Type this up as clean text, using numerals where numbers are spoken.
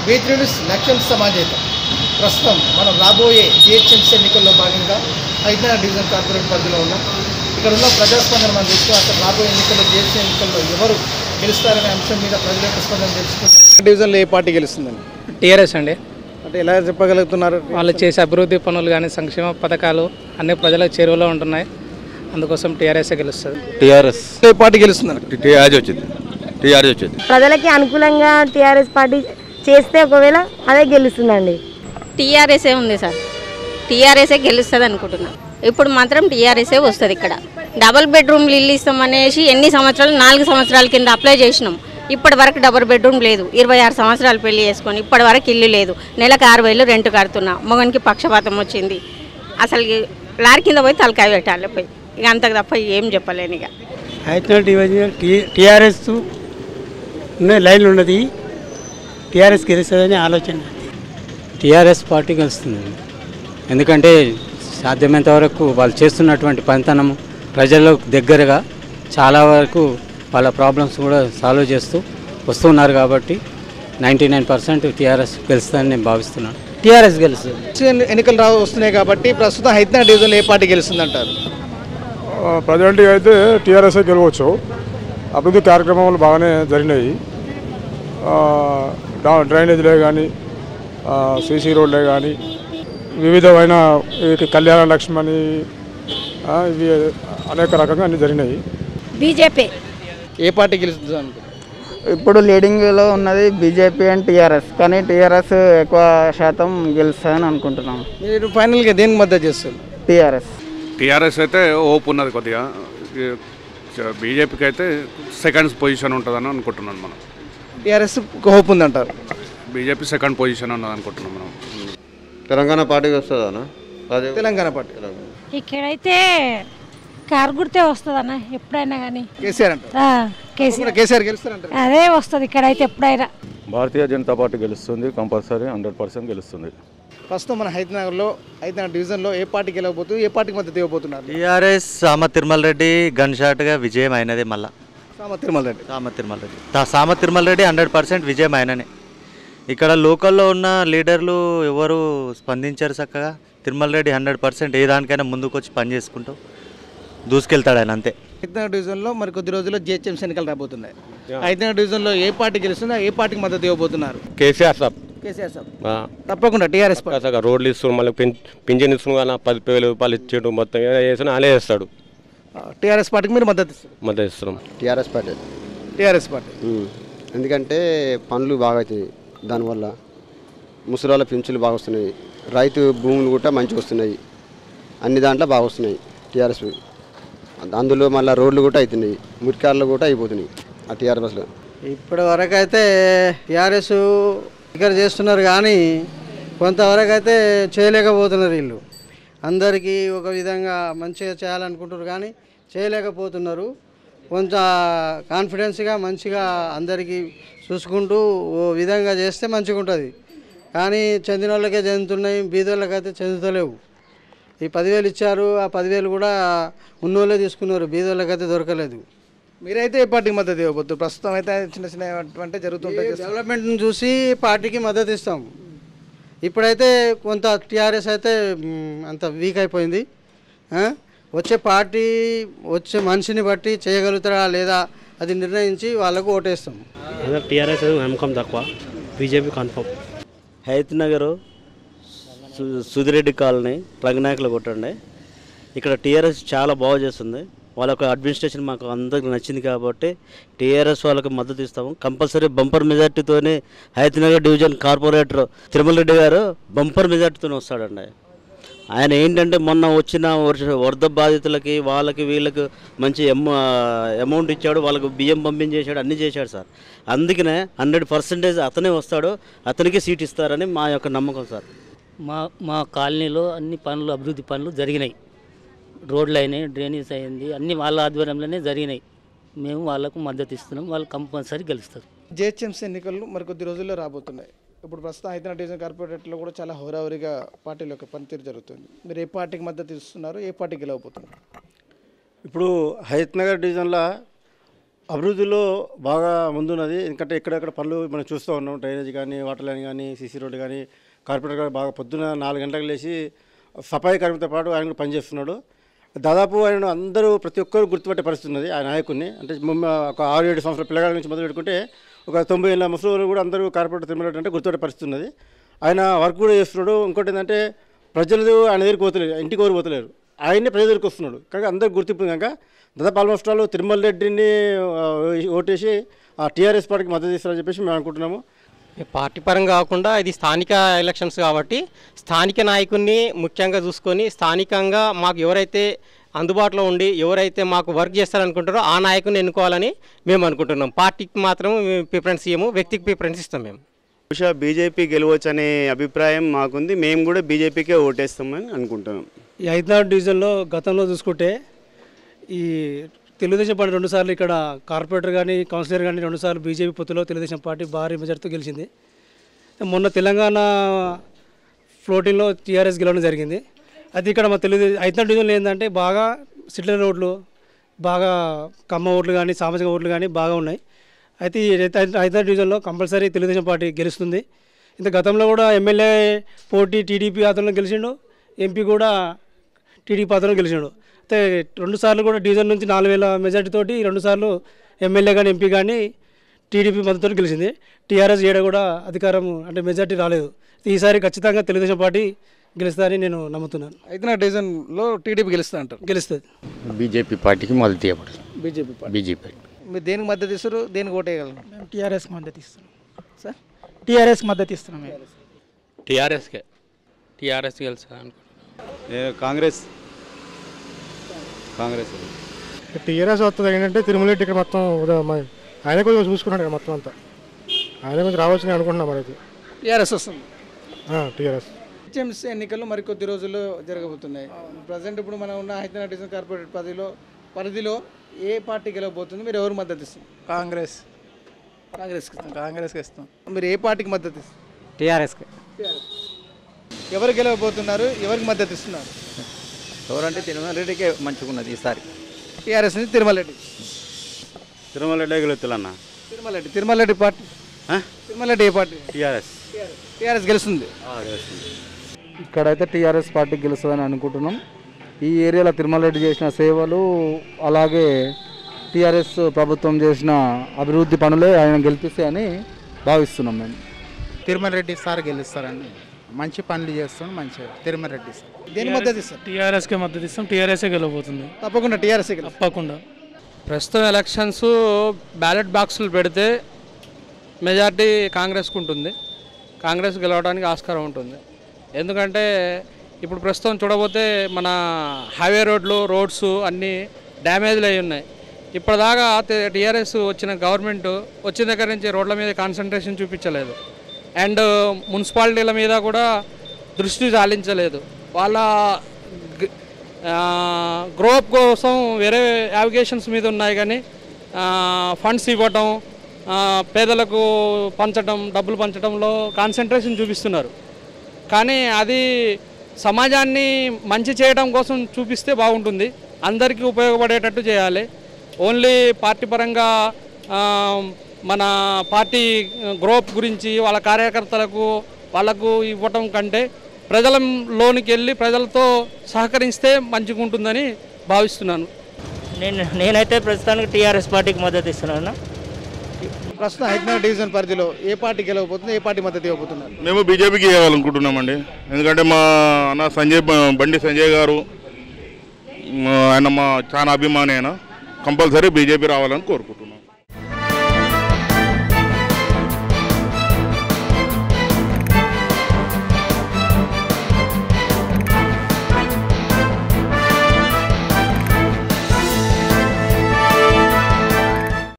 Beach లక్ష్యం సమాజేతం ప్రస్తుతం మనం రాబోయే జిహెచ్ఎంసీ ఎన్నికల్లో భాగంగా హైదరాబాద్ డివిజన్ కార్పొరేట్ పరిధిలో ఉన్నాం. ఇక్కడ ఉన్న ప్రజాస్పందన మనం చూసుకుని అసలు రాబోయే ఎన్నికల్లో జిహెచ్ఎంసీ ఎన్నికల్లో ఎవరు గెలుస్తారనే అంశం మీద ప్రజల యొక్క స్పందన తెలుసుకుంటాం. డివిజన్లో ఏ పార్టీ గెలుస్తుందండి? టీఆర్ఎస్ అండి. అంటే ఎలా చెప్పగలుగుతున్నారు? వాళ్ళు చేసే అభివృద్ధి పనులు కానీ సంక్షేమ పథకాలు అన్ని ప్రజలకు చేరువలో ఉంటున్నాయి. అందుకోసం టీఆర్ఎస్ఏ గెలుస్తుంది. టీఆర్ఎస్ ఏ పార్టీ గెలుస్తుందండి? టీఆర్ఎస్ వచ్చింది. ప్రజలకి అనుకూలంగా టీఆర్ఎస్ పార్టీ చేస్తే ఒకవేళ అదే గెలుస్తుందండి. టీఆర్ఎస్ఏ ఉంది సార్, టీఆర్ఎస్ఏ గెలుస్తుంది అనుకుంటున్నా. ఇప్పుడు మాత్రం టీఆర్ఎస్ఏ వస్తుంది. ఇక్కడ డబుల్ బెడ్రూమ్లు ఇల్లు ఇస్తామనేసి ఎన్ని సంవత్సరాలు 4 సంవత్సరాల కింద అప్లై చేసినాం. ఇప్పటి వరకు డబుల్ బెడ్రూమ్ లేదు. 26 సంవత్సరాలు పెళ్లి చేసుకొని ఇప్పటి వరకు ఇల్లు లేదు. నెలకు 6,000 రెంట్ కడుతున్నా. మగనికి పక్షపాతం వచ్చింది. అసలు లారీ కింద పోయి తలకాయ పెట్టాలి పోయి. ఇక అంతకు తప్ప ఏం చెప్పలేను. ఇక హైదరాబాద్ టీఆర్ఎస్ లైన్లు ఉన్నది. టీఆర్ఎస్ గెలుస్తుందని ఆలోచన. టీఆర్ఎస్ పార్టీ గెలుస్తుంది. ఎందుకంటే సాధ్యమైనంత వరకు వాళ్ళు చేస్తున్నటువంటి పనితనం ప్రజలకు దగ్గరగా చాలా వరకు వాళ్ళ ప్రాబ్లమ్స్ కూడా సాల్వ్ చేస్తూ వస్తున్నారు కాబట్టి 99% టీఆర్ఎస్ గెలుస్తుందని నేను భావిస్తున్నాను. టీఆర్ఎస్ గెలుస్తుంది. ఎన్నికలు వస్తున్నాయి కాబట్టి ప్రస్తుతం హైదరాబాద్ డివిజన్లో ఏ పార్టీ గెలుస్తుంది అంటారు? ప్రజెంట్గా అయితే టీఆర్ఎస్ఏ గెలవచ్చు. అభివృద్ధి కార్యక్రమాలు బాగానే జరిగినాయి. డ్రైనేజీలే కానీ, సీసీ రోడ్లే కానీ, వివిధమైన కళ్యాణ లక్ష్మి అని ఇవి అనేక రకంగా అన్నీ జరిగినాయి. బీజేపీ ఏ పార్టీ గెలుస్తుంది అనుకో? ఇప్పుడు లీడింగ్లో ఉన్నది బీజేపీ అండ్ టీఆర్ఎస్, కానీ టీఆర్ఎస్ ఎక్కువ శాతం గెలుస్తుందని అనుకుంటున్నాం. మీరు ఫైనల్గా దేనికి మద్దతు చేస్తారు? టీఆర్ఎస్ అయితే ఓపు ఉన్నది కొద్దిగా. బీజేపీకి అయితే సెకండ్ పొజిషన్ ఉంటుందని అనుకుంటున్నాను. మనం టీఆర్ఎస్ హోప్ ఉందంటారు. బీజేపీ సెకండ్ పొజిషన్ ఉన్నది అనుకుంటున్నాం మనం. తెలంగాణ పార్టీకి వస్తుందన్న. తెలంగాణ పార్టీ ఇక్కడైతే కారు గుర్తే వస్తుంది అన్న ఎప్పుడైనా కానీ. కేసీఆర్ అంటారు. కేసీఆర్ గెలుస్తారంటారు. అదే వస్తుంది ఇక్కడైతే ఎప్పుడైనా. భారతీయ జనతా పార్టీ గెలుస్తుంది, కంపల్సరీ 100% గెలుస్తుంది. ప్రస్తుతం మన హైదరాబాద్ డివిజన్లో ఏ పార్టీ గెలవబోతుంది, ఏ పార్టీకి మద్దతు ఇవ్వబోతున్నారు? టీఆర్ఎస్ సామ తిరుమల రెడ్డి గన్ షాట్గా విజయం అయినది. మళ్ళీ సామ తిరుమల రెడ్డి 100% విజయం అయిననే. ఇక్కడ లోకల్లో ఉన్న లీడర్లు ఎవరు స్పందించారు చక్కగా. తిరుమల రెడ్డి 100% ఏ దానికైనా ముందుకు వచ్చి పని చేసుకుంటూ దూసుకెళ్తాడు ఆయన, అంతే. హైదరాబాద్ డివిజన్లో మరి కొద్ది రోజుల్లో జిహెచ్ఎంసీ ఎన్నికలు రాబోతున్నాయి. హైదరాబాద్ డివిజన్లో ఏ పార్టీ గెలుస్తుందో, ఏ పార్టీకి మద్దతు ఇవ్వబోతున్నారు? కేసీఆర్ సార్ తప్పకుండా టీఆర్ఎస్ రోడ్లు ఇస్తున్నాం, మళ్ళీ పింఛన్ ఇస్తున్నాం కానీ 10,000 రూపాయలు ఇచ్చేటు మొత్తం చేసిన అనే చేస్తాడు. టీఆర్ఎస్ పార్టీకి మీరు మద్దతు ఇస్తున్నాం. టీఆర్ఎస్ పార్టీ ఎందుకంటే పనులు బాగా అవుతాయి. దానివల్ల ముసలాళ్ళ పింఛన్లు బాగా వస్తున్నాయి, రైతు భూములు కూడా మంచిగా వస్తున్నాయి, అన్ని దాంట్లో బాగా వస్తున్నాయి టీఆర్ఎస్. అందులో మళ్ళీ రోడ్లు కూడా అవుతున్నాయి, మురికార్లు కూడా అయిపోతున్నాయి ఆ టీఆర్ఎస్లో. ఇప్పటి వరకు అయితే టీఆర్ఎస్ ఇక్కడ చేస్తున్నారు కానీ కొంతవరకు అయితే చేయలేకపోతున్నారు. వీళ్ళు అందరికీ ఒక విధంగా మంచిగా చేయాలనుకుంటున్నారు కానీ చేయలేకపోతున్నారు. కొంచెం కాన్ఫిడెన్స్గా మంచిగా అందరికీ చూసుకుంటూ ఓ విధంగా చేస్తే మంచిగా ఉంటుంది. కానీ చెందిన వాళ్ళకే చెందుతున్నాయి, బీదోళ్ళకైతే చెందుతలేవు. ఈ 10,000 ఇచ్చారు, ఆ 10,000 కూడా ఉన్నోళ్ళే తీసుకున్నారు, బీదోళ్ళకైతే దొరకలేదు. మీరైతే ఏ పార్టీకి మద్దతు ఇవ్వబోతున్నారు? ప్రస్తుతం అయితే చిన్న చిన్న జరుగుతుంటాయి. డెవలప్మెంట్ని చూసి పార్టీకి మద్దతు ఇస్తాం. ఇప్పుడైతే కొంత టీఆర్ఎస్ అయితే అంత వీక్ అయిపోయింది. వచ్చే మనిషిని బట్టి చేయగలుగుతారా లేదా అది నిర్ణయించి వాళ్ళకు ఓటేస్తాం. టీఆర్ఎస్ నమ్మకం తక్కువ, BJP confirm. Hayath Nagar Sudhi Reddy colony Ranganayakulu కొట్టండి. ఇక్కడ టీఆర్ఎస్ చాలా బాగా చేస్తుంది. వాళ్ళకు అడ్మినిస్ట్రేషన్ మాకు అందరికి నచ్చింది కాబట్టి టీఆర్ఎస్ వాళ్ళకి మద్దతు ఇస్తాము. కంపల్సరీ బంపర్ మెజార్టీతోనే హైత్ నగర్ డివిజన్ కార్పొరేటర్ తిరుమల రెడ్డి గారు బంపర్ మెజార్టీతోనే వస్తాడండి. ఆయన ఏంటంటే మొన్న వచ్చిన వరద బాధితులకి వాళ్ళకి వీళ్ళకి మంచి అమౌంట్ ఇచ్చాడు, వాళ్ళకు బియ్యం పంపించేశాడు, అన్నీ చేశాడు సార్. అందుకనే 100% అతనే వస్తాడు, అతనికి సీట్ ఇస్తారని మా యొక్క నమ్మకం సార్. మా కాలనీలో అన్ని పనులు, అభివృద్ధి పనులు జరిగినాయి. రోడ్లు అయినాయి, డ్రైనేజ్ అయింది, అన్నీ వాళ్ళ ఆధ్వర్యంలోనే జరిగినాయి. మేము వాళ్ళకు మద్దతు ఇస్తున్నాం. వాళ్ళు కంపల్సరీ గెలుస్తారు. జిహెచ్ఎంసీ ఎన్నికలు మరికొద్ది రోజుల్లో రాబోతున్నాయి. ఇప్పుడు ప్రస్తుతం హైదరాబాద్ డివిజన్ కార్పొరేటర్లో కూడా చాలా హోరాహోరీగా పార్టీల యొక్క పనితీరు జరుగుతుంది. మీరు ఏ పార్టీకి మద్దతు ఇస్తున్నారు, ఏ పార్టీకి గెలవబోతున్నారు? ఇప్పుడు హైత్ నగర్ డివిజన్లో అభివృద్ధిలో బాగా ముందున్నది. ఎందుకంటే ఎక్కడెక్కడ పనులు మనం చూస్తూ ఉన్నాం. డ్రైనేజ్ కానీ, వాటర్ లైన్ కానీ, సీసీ రోడ్డు కానీ, కార్పొరేటర్ కానీ బాగా పొద్దున 4 గంటలకు లేచి సఫాయి కార్మికులతో పాటు ఆయన కూడా పనిచేస్తున్నాడు. దాదాపు ఆయన అందరూ ప్రతి ఒక్కరు గుర్తుపట్టే పరిస్థితి ఉన్నది ఆ నాయకుడిని. అంటే ఒక 6-7 సంవత్సరాల పిల్లగాల నుంచి మొదలు పెట్టుకుంటే ఒక 90 ఏళ్ళ ముసలి కూడా అందరూ కార్పొరేటర్ తిరుమల అంటే గుర్తుపట్టే పరిస్థితి ఉన్నది. ఆయన వర్క్ కూడా చేస్తున్నాడు. ఇంకోటి ఏంటంటే ప్రజలు ఆయన దగ్గరికి పోతలేరు, ఇంటికి ఎవరు పోతలేరు, ఆయనే ప్రజల దగ్గరికి వస్తున్నాడు. కానీ అందరికి గుర్తింపు కనుక దాదాపు ఆల్మోస్ట్ వాళ్ళు తిరుమల రెడ్డిని ఓటేసి ఆ టీఆర్ఎస్ పార్టీకి మద్దతు ఇస్తారని చెప్పేసి మేము అనుకుంటున్నాము. పార్టీ పరంగా కాకుండా ఇది స్థానిక ఎలక్షన్స్ కాబట్టి స్థానిక నాయకుడిని ముఖ్యంగా చూసుకొని స్థానికంగా మాకు ఎవరైతే అందుబాటులో ఉండి ఎవరైతే మాకు వర్క్ చేస్తారనుకుంటారో ఆ నాయకుని ఎన్నుకోవాలని మేము అనుకుంటున్నాం. పార్టీకి మాత్రం ప్రిఫరెన్స్ ఇవ్వము, వ్యక్తికి ప్రిఫరెన్స్ ఇస్తాం. మేము బహుశా బీజేపీ గెలవచ్చు అనే అభిప్రాయం మాకుంది. మేము కూడా బీజేపీకే ఓటేస్తామని అనుకుంటున్నాం. ఈ 5 డివిజన్లో గతంలో చూసుకుంటే ఈ తెలుగుదేశం పార్టీ 2 సార్లు ఇక్కడ కార్పొరేటర్ కానీ కౌన్సిలర్ కానీ 2 సార్లు బీజేపీ పొత్తులో తెలుగుదేశం పార్టీ భారీ మెజార్టీతో గెలిచింది. మొన్న తెలంగాణ ఫ్లోటింగ్లో టీఆర్ఎస్ గెలవడం జరిగింది. అది ఇక్కడ మా 5 డివిజన్లు ఏంటంటే బాగా సిట్లర్ రోడ్లు, బాగా కమ్మ ఓట్లు కానీ సామాజిక ఓట్లు కానీ బాగా ఉన్నాయి. అయితే ఈ 5 డివిజన్లో కంపల్సరీ తెలుగుదేశం పార్టీ గెలుస్తుంది. ఇంత గతంలో కూడా ఎమ్మెల్యే పోటీ టీడీపీ ఆధ్వర్యంలో గెలిచిండు, ఎంపీ కూడా టీడీపీ ఆధ్వర్యంలో గెలిచిండు. అయితే 2 సార్లు కూడా డివిజన్ నుంచి 4000 మెజార్టీతోటి 2 సార్లు ఎమ్మెల్యే కానీ ఎంపీ కానీ టీడీపీ మద్దతుతో గెలిచింది. టీఆర్ఎస్ ఏడ కూడా అధికారం అంటే మెజార్టీ రాలేదు. ఈసారి ఖచ్చితంగా తెలుగుదేశం పార్టీ గెలుస్తుందని నేను నమ్ముతున్నాను. 5 డివిజన్లో టీడీపీ గెలుస్తా అంటారు. గెలుస్తుంది. బీజేపీ పార్టీకి మద్దతు ఇవ్వబడుతుంది. బీజేపీ మీరు దేనికి మద్దతు ఇస్తారు, దేనికి ఓటేయగలరు? మేము టీఆర్ఎస్కి మద్దతు ఇస్తున్నాం సార్. టీఆర్ఎస్కి మద్దతు ఇస్తున్నాం. టీఆర్ఎస్ గెలుస్తుంది అనుకుంటున్నాను. కాంగ్రెస్ టీఆర్ఎస్ వస్తుంది. ఏంటంటే తిరుమల రెడ్డి ఇక్కడ మొత్తం ఆయన కొంచెం చూసుకున్నాడు కదా మొత్తం అంతా, ఆయన కొంచెం రావాల్సింది అనుకుంటున్నాం. మరి అయితే టీఆర్ఎస్ వస్తుంది. టీఆర్ఎస్ హెచ్ఎంసీ ఎన్నికలు మరికొద్ది రోజుల్లో జరగబోతున్నాయి. ప్రజెంట్ ఇప్పుడు మనం ఉన్న హైదరాబాద్ డివిజన్ కార్పొరేట్ పరిధిలో ఏ పార్టీ గెలవబోతుంది? మీరు ఎవరు మద్దతు ఇస్తారు? కాంగ్రెస్కి ఇస్తాం. మీరు ఏ పార్టీకి మద్దతు ఇస్తారు? టీఆర్ఎస్కి. ఎవరు గెలవబోతున్నారు, ఎవరికి మద్దతు ఇస్తున్నారు? ఎవరంటే తిరుమల రెడ్డికే మంచుకున్నది ఈసారి. టీఆర్ఎస్ నుంచి తిరుమల రెడ్డి గెలుతున్నా. తిరుమల రెడ్డి పార్టీ. తిరుమల రెడ్డి ఏ పార్టీ? టీఆర్ఎస్ గెలుస్తుంది. ఇక్కడైతే టీఆర్ఎస్ పార్టీ గెలుస్తుందని అనుకుంటున్నాం. ఈ ఏరియాలో తిరుమల రెడ్డి చేసిన సేవలు, అలాగే టీఆర్ఎస్ ప్రభుత్వం చేసిన అభివృద్ధి పనులే ఆయన గెలిపిస్తాయని భావిస్తున్నాం. మేము తిరుమల రెడ్డి సార్ గెలుస్తారండి. మంచి పనులు చేస్తాం. మంచిగా తిరుమల రెడ్డి సార్. దేని మద్దతు ఇస్తారు? టీఆర్ఎస్కే మద్దతు ఇస్తాం. టీఆర్ఎస్ఏ గెలవబోతుంది. తప్పకుండా టీఆర్ఎస్ తప్పకుండా. ప్రస్తుతం ఎలక్షన్స్ బ్యాలెట్ బాక్సులు పెడితే మెజార్టీ కాంగ్రెస్కు ఉంటుంది. కాంగ్రెస్ గెలవడానికి ఆస్కారం ఉంటుంది. ఎందుకంటే ఇప్పుడు ప్రస్తుతం చూడబోతే మన హైవే రోడ్స్ అన్నీ డ్యామేజ్లు అయి ఉన్నాయి. ఇప్పటిదాకా టీఆర్ఎస్ వచ్చిన గవర్నమెంట్ వచ్చిన దగ్గర నుంచి రోడ్ల మీద కాన్సన్ట్రేషన్ చూపించలేదు. అండ్ మున్సిపాలిటీల మీద కూడా దృష్టి సారించలేదు. వాళ్ళ గ్రోప్ కోసం వేరే యావిగేషన్స్ మీద ఉన్నాయి, కానీ ఫండ్స్ ఇవ్వటం, పేదలకు పంచడం, డబ్బులు పంచడంలో కాన్సన్ట్రేషన్ చూపిస్తున్నారు. కానీ అది సమాజాన్ని మంచి చేయడం కోసం చూపిస్తే బాగుంటుంది. అందరికీ ఉపయోగపడేటట్టు చేయాలి. ఓన్లీ పార్టీ పరంగా మన పార్టీ గ్రోప్ గురించి వాళ్ళ కార్యకర్తలకు వాళ్ళకు ఇవ్వటం కంటే ప్రజలలోనికి వెళ్ళి ప్రజలతో సహకరిస్తే మంచిగా ఉంటుందని భావిస్తున్నాను. నేనైతే ప్రస్తుతానికి టీఆర్ఎస్ పార్టీకి మద్దతు ఇస్తున్నాను. ప్రస్తుతం హైదరాబాద్ డివిజన్ పరిధిలో ఏ పార్టీ గెలవబోతుంది, ఏ పార్టీ మద్దతు ఇవ్వబోతున్నారు? మేము బీజేపీకి ఇవ్వాలనుకుంటున్నామండి. ఎందుకంటే మా అన్న బండి సంజయ్ గారు ఆయన మా చాలా అభిమాని, అయినా కంపల్సరీ బీజేపీ రావాలని కోరుకుంటున్నాం.